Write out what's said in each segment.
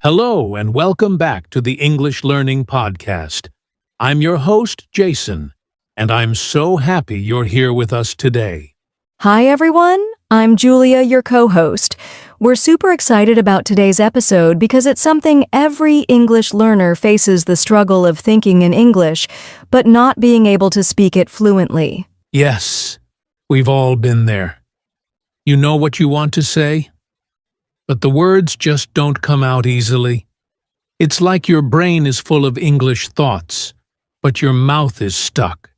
Hello, and welcome back to the English Learning Podcast. I'm your host, Jason, and I'm so happy you're here with us today. Hi, everyone. I'm Julia, your co-host. We're super excited about today's episode because it's something every English learner faces the struggle of thinking in English, but not being able to speak it fluently. Yes, we've all been there. You know what you want to say, but the words just don't come out easily. It's like your brain is full of English thoughts, but your mouth is stuck.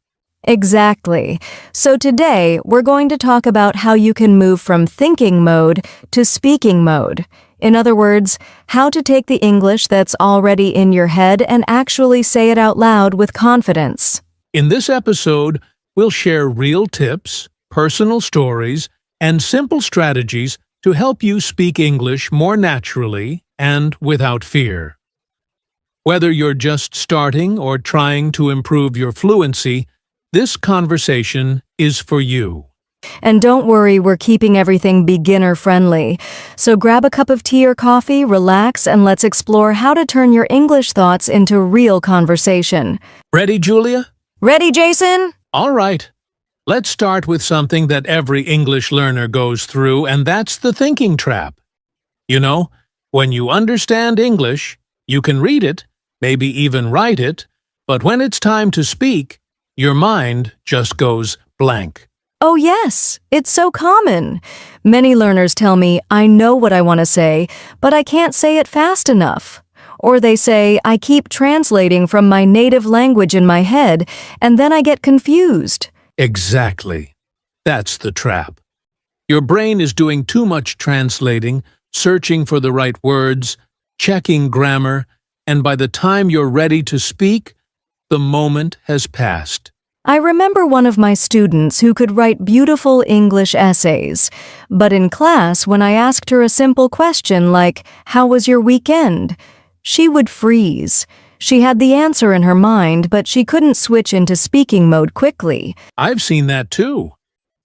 Exactly. So today, we're going to talk about how you can move from thinking mode to speaking mode. In other words, how to take the English that's already in your head and actually say it out loud with confidence. In this episode, we'll share real tips, personal stories, and simple strategies to help you speak English more naturally and without fear. Whether you're just starting or trying to improve your fluency, this conversation is for you. And don't worry, we're keeping everything beginner-friendly. So grab a cup of tea or coffee, relax, and let's explore how to turn your English thoughts into real conversation. Ready, Julia? Ready, Jason? All right. Let's start with something that every English learner goes through, and that's the thinking trap. You know, when you understand English, you can read it, maybe even write it, but when it's time to speak, your mind just goes blank. Oh yes, it's so common. Many learners tell me, I know what I want to say, but I can't say it fast enough. Or they say, I keep translating from my native language in my head, and then I get confused. Exactly. That's the trap. Your brain is doing too much translating, searching for the right words, checking grammar, and by the time you're ready to speak, the moment has passed. I remember one of my students who could write beautiful English essays, but in class, when I asked her a simple question like, "How was your weekend?" she would freeze. She had the answer in her mind, but she couldn't switch into speaking mode quickly. I've seen that too.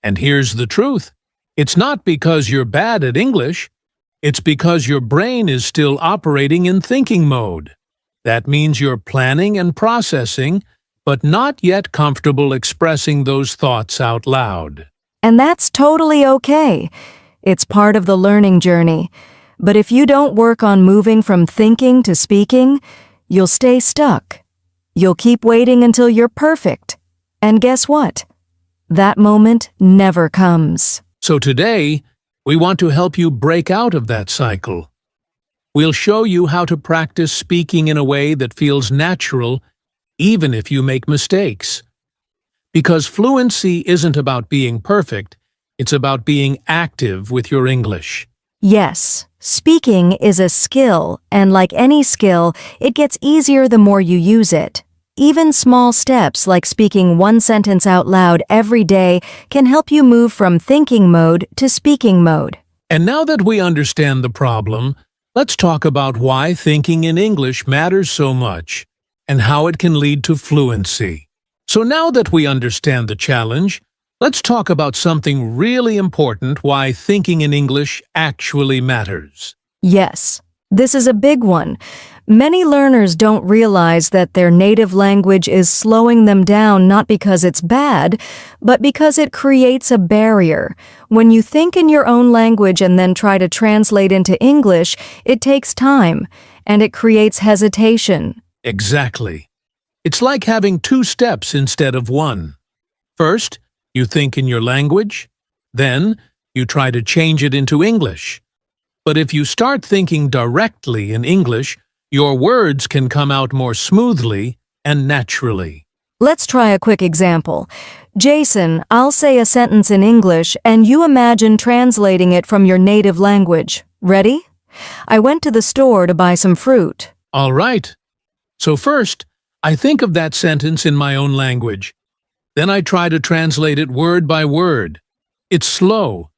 And here's the truth. It's not because you're bad at English. It's because your brain is still operating in thinking mode. That means you're planning and processing, but not yet comfortable expressing those thoughts out loud. And that's totally okay. It's part of the learning journey. But if you don't work on moving from thinking to speaking, you'll stay stuck. You'll keep waiting until you're perfect. And guess what? That moment never comes. So today, we want to help you break out of that cycle. We'll show you how to practice speaking in a way that feels natural, even if you make mistakes. Because fluency isn't about being perfect, it's about being active with your English. Yes, speaking is a skill, and like any skill, it gets easier the more you use it. Even small steps like speaking one sentence out loud every day can help you move from thinking mode to speaking mode. And now that we understand the problem, let's talk about why thinking in English matters so much and how it can lead to fluency. So now that we understand the challenge, let's talk about something really important, why thinking in English actually matters. Yes, this is a big one. Many learners don't realize that their native language is slowing them down not because it's bad, but because it creates a barrier. When you think in your own language and then try to translate into English, it takes time, and it creates hesitation. Exactly. It's like having two steps instead of one. First, you think in your language, then you try to change it into English. But if you start thinking directly in English, your words can come out more smoothly and naturally. Let's try a quick example. Jason, I'll say a sentence in English and you imagine translating it from your native language. Ready? I went to the store to buy some fruit. All right. So first, I think of that sentence in my own language. Then I try to translate it word by word. It's slow.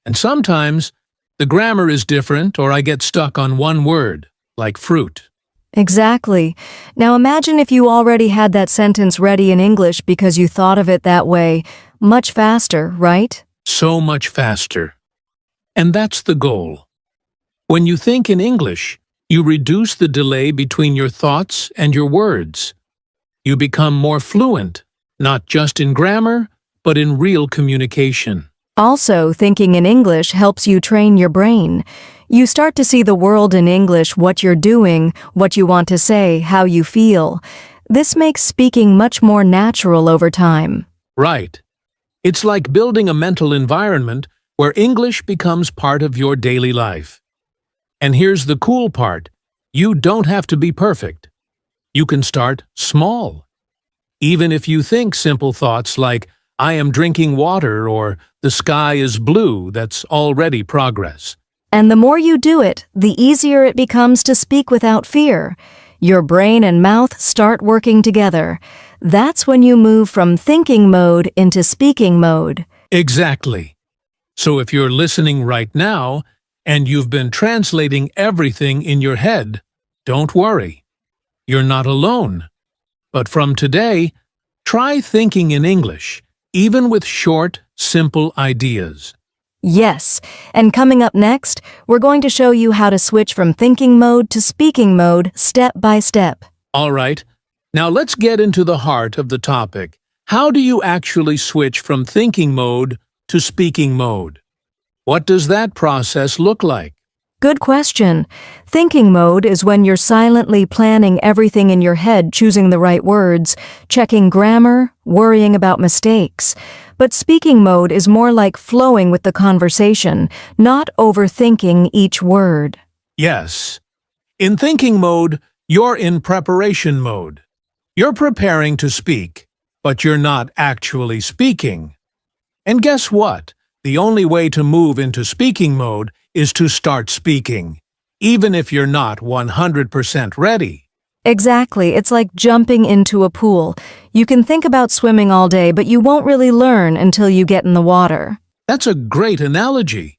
And sometimes, the grammar is different or I get stuck on one word, like fruit. Exactly. Now imagine if you already had that sentence ready in English because you thought of it that way. Much faster, right? So much faster. And that's the goal. When you think in English, You reduce the delay between your thoughts and your words. You become more fluent, not just in grammar, but in real communication. Also, thinking in English helps you train your brain. You start to see the world in English, what you're doing, what you want to say, how you feel. This makes speaking much more natural over time. Right. It's like building a mental environment where English becomes part of your daily life. And here's the cool part. You don't have to be perfect. You can start small. Even if you think simple thoughts like, I am drinking water or the sky is blue, that's already progress. And the more you do it, the easier it becomes to speak without fear. Your brain and mouth start working together. That's when you move from thinking mode into speaking mode. Exactly. So if you're listening right now and you've been translating everything in your head, don't worry. You're not alone. But from today, try thinking in English, even with short, simple ideas. Yes, and coming up next, we're going to show you how to switch from thinking mode to speaking mode step by step. All right, now let's get into the heart of the topic. How do you actually switch from thinking mode to speaking mode? What does that process look like? Good question. Thinking mode is when you're silently planning everything in your head, choosing the right words, checking grammar, worrying about mistakes. But speaking mode is more like flowing with the conversation, not overthinking each word. Yes. In thinking mode, you're in preparation mode. You're preparing to speak, but you're not actually speaking. And guess what? The only way to move into speaking mode is to start speaking, even if you're not 100% ready. Exactly. It's like jumping into a pool. You can think about swimming all day, but you won't really learn until you get in the water. That's a great analogy.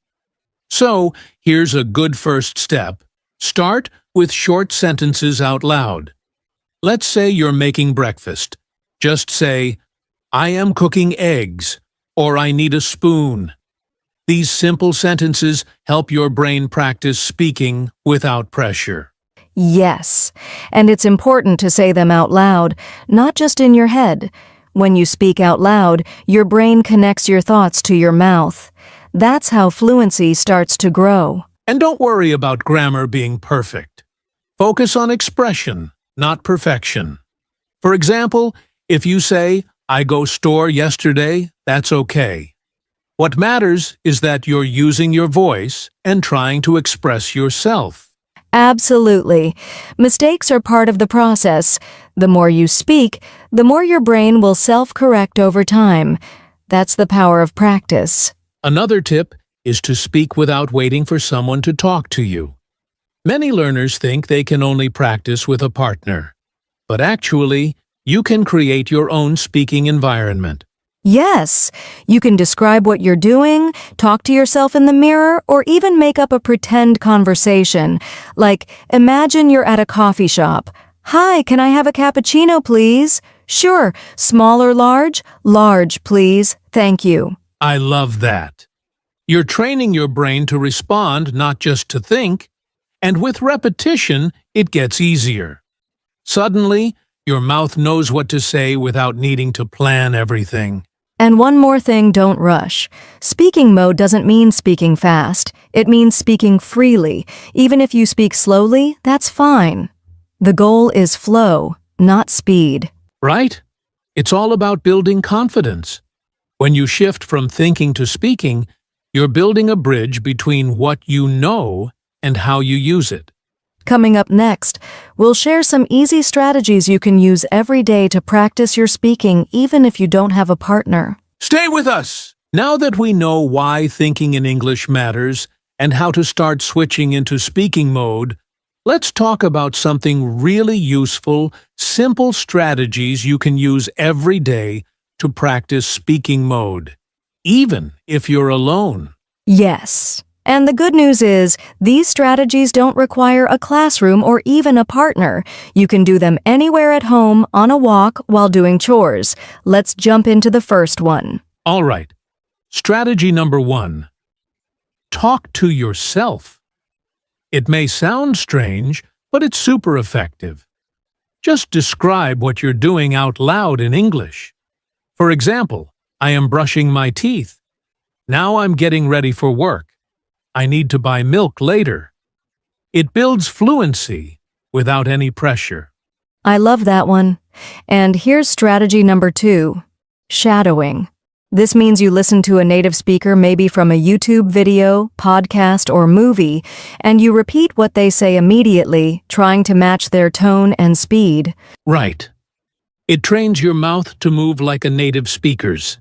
So, here's a good first step. Start with short sentences out loud. Let's say you're making breakfast. Just say, I am cooking eggs, or I need a spoon. These simple sentences help your brain practice speaking without pressure. Yes, and it's important to say them out loud, not just in your head. When you speak out loud, your brain connects your thoughts to your mouth. That's how fluency starts to grow. And don't worry about grammar being perfect. Focus on expression, not perfection. For example, if you say, I go store yesterday, that's okay. What matters is that you're using your voice and trying to express yourself. Absolutely. Mistakes are part of the process. The more you speak, the more your brain will self-correct over time. That's the power of practice. Another tip is to speak without waiting for someone to talk to you. Many learners think they can only practice with a partner. But actually, you can create your own speaking environment. Yes, you can describe what you're doing, talk to yourself in the mirror, or even make up a pretend conversation. Like, imagine you're at a coffee shop. Hi, can I have a cappuccino, please? Sure. Small or large? Large, please. Thank you. I love that. You're training your brain to respond, not just to think, and with repetition, it gets easier. Suddenly, your mouth knows what to say without needing to plan everything. And one more thing, don't rush. Speaking mode doesn't mean speaking fast. It means speaking freely. Even if you speak slowly, that's fine. The goal is flow, not speed. Right? It's all about building confidence. When you shift from thinking to speaking, you're building a bridge between what you know and how you use it. Coming up next, we'll share some easy strategies you can use every day to practice your speaking even if you don't have a partner. Stay with us! Now that we know why thinking in English matters and how to start switching into speaking mode, let's talk about something really useful, simple strategies you can use every day to practice speaking mode, even if you're alone. Yes. And the good news is, these strategies don't require a classroom or even a partner. You can do them anywhere at home, on a walk, while doing chores. Let's jump into the first one. All right. Strategy number 1. Talk to yourself. It may sound strange, but it's super effective. Just describe what you're doing out loud in English. For example, I am brushing my teeth. Now I'm getting ready for work. I need to buy milk later. It builds fluency without any pressure. I love that one. And here's strategy number 2, shadowing. This means you listen to a native speaker maybe from a YouTube video, podcast, or movie, and you repeat what they say immediately, trying to match their tone and speed. Right. It trains your mouth to move like a native speaker's.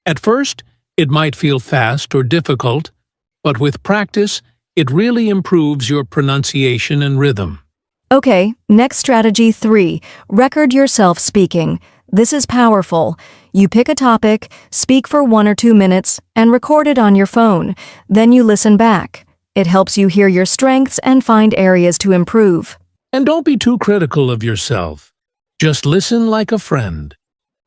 At first, it might feel fast or difficult, but with practice, it really improves your pronunciation and rhythm. Okay, next strategy 3, record yourself speaking. This is powerful. You pick a topic, speak for 1 or 2 minutes, and record it on your phone. Then you listen back. It helps you hear your strengths and find areas to improve. And don't be too critical of yourself. Just listen like a friend.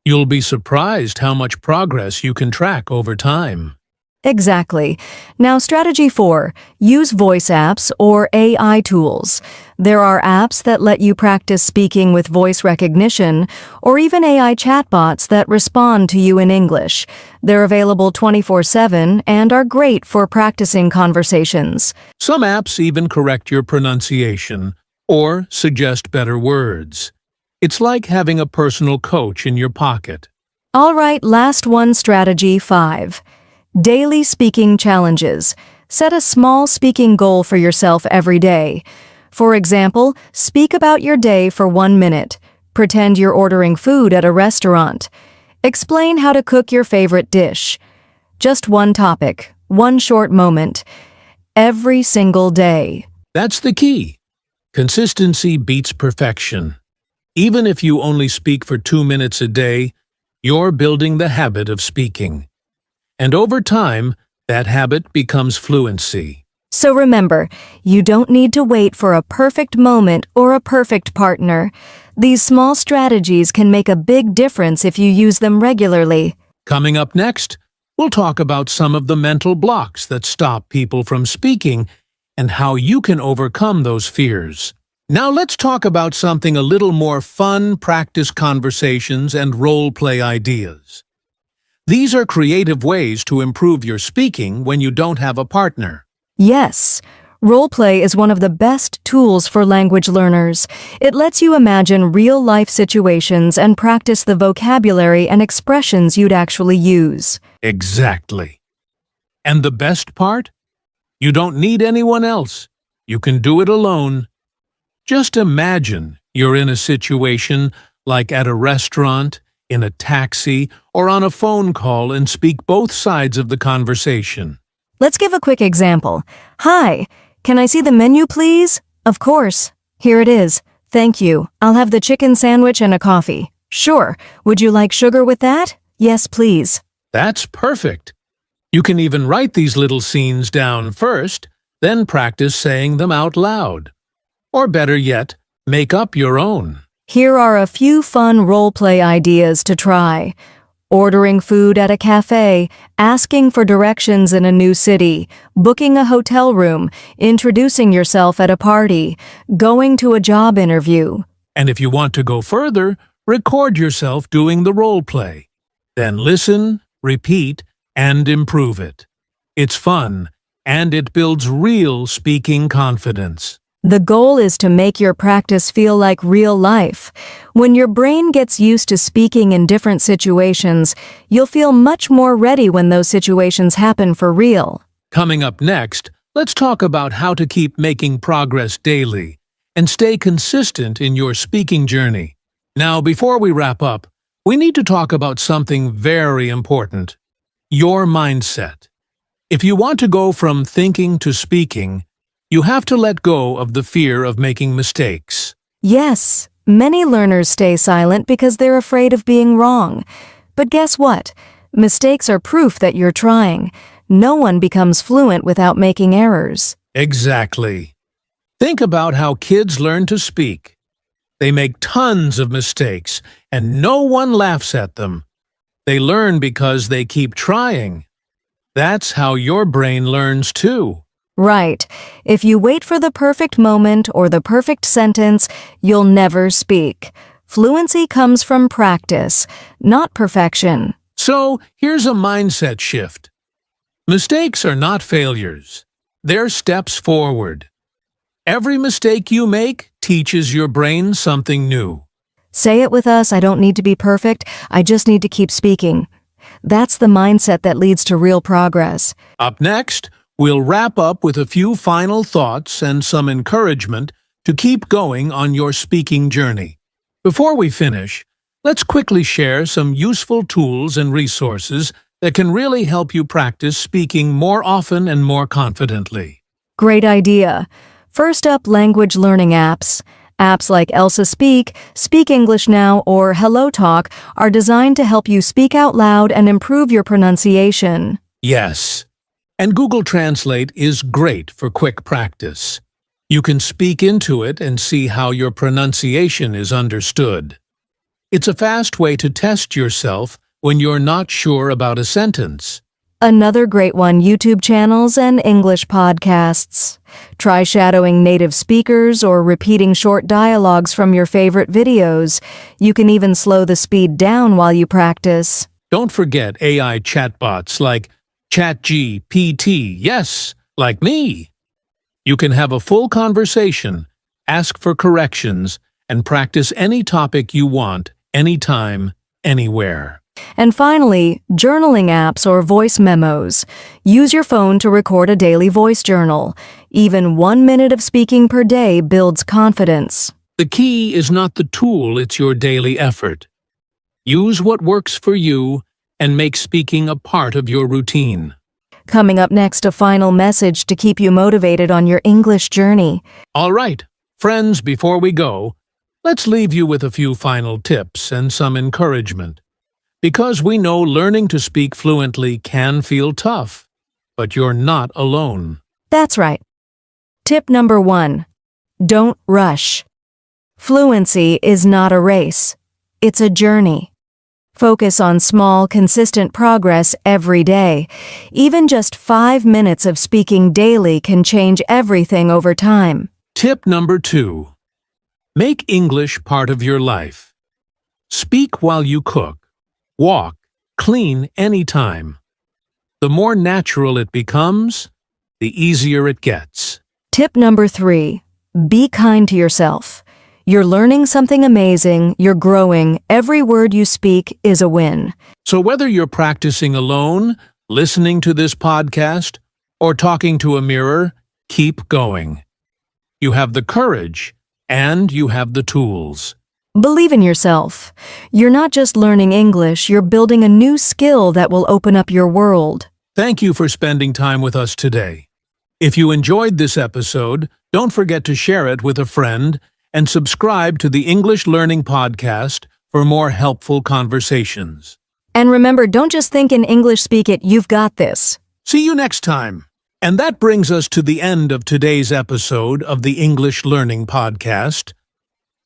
You'll be surprised how much progress you can track over time. Exactly. Now, strategy 4, use voice apps or AI tools. There are apps that let you practice speaking with voice recognition, or even AI chatbots that respond to you in English. They're available 24/7 and are great for practicing conversations. Some apps even correct your pronunciation or suggest better words. It's like having a personal coach in your pocket. All right, last one, strategy 5. Daily speaking challenges. Set a small speaking goal for yourself every day. For example, speak about your day for 1 minute. Pretend you're ordering food at a restaurant. Explain how to cook your favorite dish. Just one topic, one short moment. Every single day. That's the key. Consistency beats perfection. Even if you only speak for 2 minutes a day, you're building the habit of speaking. And over time, that habit becomes fluency. So remember, you don't need to wait for a perfect moment or a perfect partner. These small strategies can make a big difference if you use them regularly. Coming up next, we'll talk about some of the mental blocks that stop people from speaking and how you can overcome those fears. Now let's talk about something a little more fun, practice conversations and role-play ideas. These are creative ways to improve your speaking when you don't have a partner. Yes, roleplay is one of the best tools for language learners. It lets you imagine real-life situations and practice the vocabulary and expressions you'd actually use. Exactly. And the best part? You don't need anyone else. You can do it alone. Just imagine you're in a situation like at a restaurant, in a taxi, or on a phone call and speak both sides of the conversation. Let's give a quick example. Hi, can I see the menu, please? Of course. Here it is. Thank you. I'll have the chicken sandwich and a coffee. Sure. Would you like sugar with that? Yes, please. That's perfect. You can even write these little scenes down first, then practice saying them out loud. Or better yet, make up your own. Here are a few fun role-play ideas to try. Ordering food at a cafe, asking for directions in a new city, booking a hotel room, introducing yourself at a party, going to a job interview. And if you want to go further, record yourself doing the role play. Then listen, repeat, and improve it. It's fun, and it builds real speaking confidence. The goal is to make your practice feel like real life. When your brain gets used to speaking in different situations, you'll feel much more ready when those situations happen for real. Coming up next, let's talk about how to keep making progress daily and stay consistent in your speaking journey. Now, before we wrap up, we need to talk about something very important: your mindset. If you want to go from thinking to speaking, you have to let go of the fear of making mistakes. Yes, many learners stay silent because they're afraid of being wrong. But guess what? Mistakes are proof that you're trying. No one becomes fluent without making errors. Exactly. Think about how kids learn to speak. They make tons of mistakes, and no one laughs at them. They learn because they keep trying. That's how your brain learns too. Right. If you wait for the perfect moment or the perfect sentence, you'll never speak. Fluency comes from practice, not perfection. So, here's a mindset shift. Mistakes are not failures. They're steps forward. Every mistake you make teaches your brain something new. Say it with us, I don't need to be perfect, I just need to keep speaking. That's the mindset that leads to real progress. Up next, we'll wrap up with a few final thoughts and some encouragement to keep going on your speaking journey. Before we finish, let's quickly share some useful tools and resources that can really help you practice speaking more often and more confidently. Great idea. First up, language learning apps. Apps like Elsa Speak, Speak English Now, or Hello Talk are designed to help you speak out loud and improve your pronunciation. Yes, and Google Translate is great for quick practice. You can speak into it and see how your pronunciation is understood. It's a fast way to test yourself when you're not sure about a sentence. Another great one, YouTube channels and English podcasts. Try shadowing native speakers or repeating short dialogues from your favorite videos. You can even slow the speed down while you practice. Don't forget AI chatbots like ChatGPT, yes, like me. You can have a full conversation, ask for corrections, and practice any topic you want, anytime, anywhere. And finally, journaling apps or voice memos. Use your phone to record a daily voice journal. Even 1 minute of speaking per day builds confidence. The key is not the tool, it's your daily effort. Use what works for you and make speaking a part of your routine. Coming up next, a final message to keep you motivated on your English journey. All right, friends, before we go, let's leave you with a few final tips and some encouragement. Because we know learning to speak fluently can feel tough, but you're not alone. That's right. Tip number 1. Don't rush. Fluency is not a race. It's a journey. Focus on small, consistent progress every day. Even just 5 minutes of speaking daily can change everything over time. Tip number 2. Make English part of your life. Speak while you cook, walk, clean anytime. The more natural it becomes, the easier it gets. Tip number 3. Be kind to yourself. You're learning something amazing, you're growing, every word you speak is a win. So whether you're practicing alone, listening to this podcast, or talking to a mirror, keep going. You have the courage, and you have the tools. Believe in yourself. You're not just learning English, you're building a new skill that will open up your world. Thank you for spending time with us today. If you enjoyed this episode, don't forget to share it with a friend and subscribe to the English Learning Podcast for more helpful conversations. And remember, don't just think in English, speak it, you've got this. See you next time. And that brings us to the end of today's episode of the English Learning Podcast.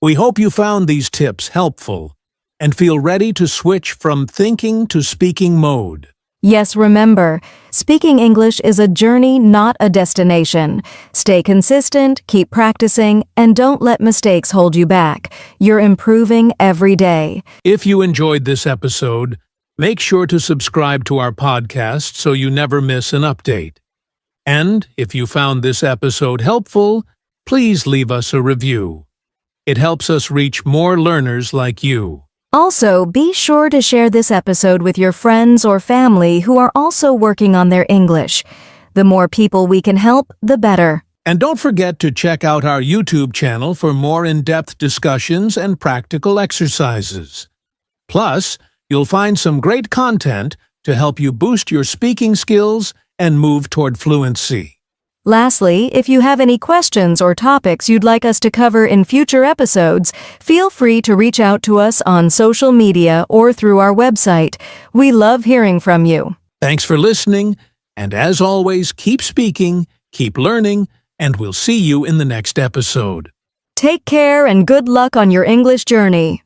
We hope you found these tips helpful and feel ready to switch from thinking to speaking mode. Yes, remember, speaking English is a journey, not a destination. Stay consistent, keep practicing, and don't let mistakes hold you back. You're improving every day. If you enjoyed this episode, make sure to subscribe to our podcast so you never miss an update. And if you found this episode helpful, please leave us a review. It helps us reach more learners like you. Also, be sure to share this episode with your friends or family who are also working on their English. The more people we can help, the better. And don't forget to check out our YouTube channel for more in-depth discussions and practical exercises. Plus, you'll find some great content to help you boost your speaking skills and move toward fluency. Lastly, if you have any questions or topics you'd like us to cover in future episodes, feel free to reach out to us on social media or through our website. We love hearing from you. Thanks for listening, and as always, keep speaking, keep learning, and we'll see you in the next episode. Take care and good luck on your English journey.